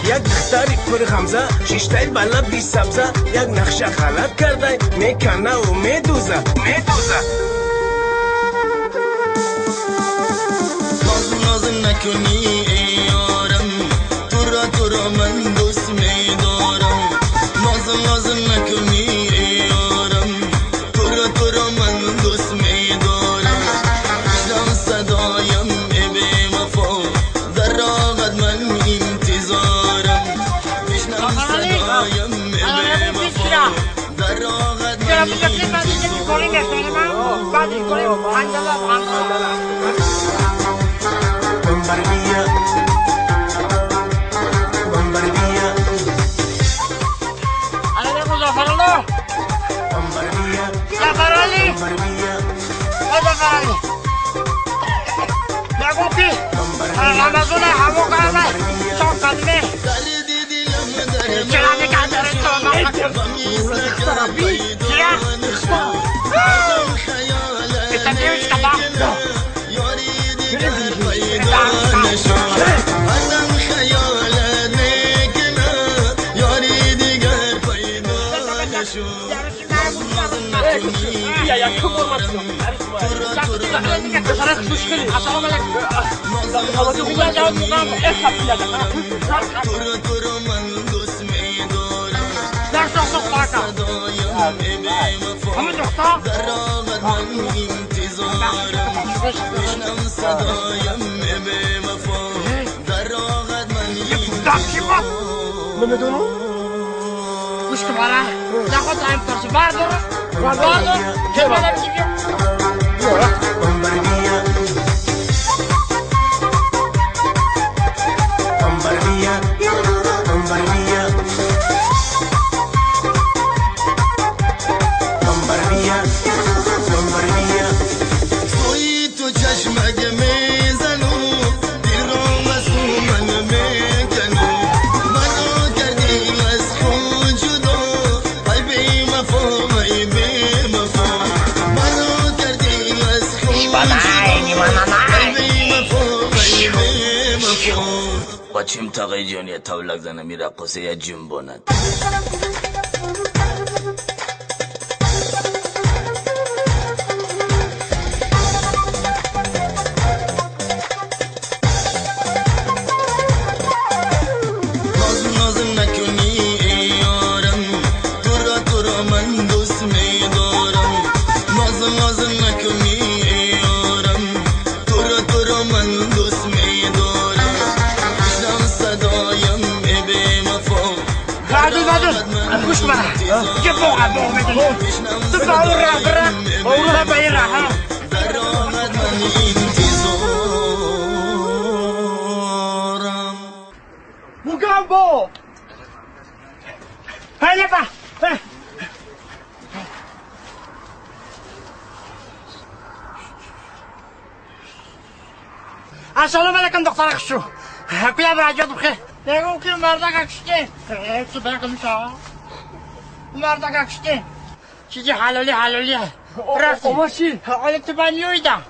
یک دختری پر خمزه شیشتای بالا بی سبزه یک نقشه غلط کرده میکنه و میدوزه نازم نکنی ای یارم تو را من دوست میدارم نازم نکنی ای یارم تو را من دوست میدارم میشنم صدایم ای بی وفا در راغت من انتظارم میشنم صدایم ای بی وفا در راغت من گوش که باره نخواد این پرسه بردار که بادم دیگه توی تو چشمک میزنو دل را مسمومن میکنو منو کردی از خود جدا ای بی وفا ای بی وفا منو کردی از خود جدا ای بی وفا ای بی وفا بچیم تاقی جونی تولک زنه میره قصه یا جنبوند نازم نکنی ای یارم تو را من دوست میدارم نازم نکنی ای یارم تو را من دوست میدارم میشنم صدایم ای بی وفا بعد گوش کنه که بوقع میدونی تو باور بایر ها در راحت من انتظارم Mugambo! Hey, lepa! Hey! السلام علیکم دختر اخشو کیا براجات بخیر نگو که مردک اکشتی چه برکم شا مردک اکشتی چیزی حلالی رفتی حالا تو بانیویدم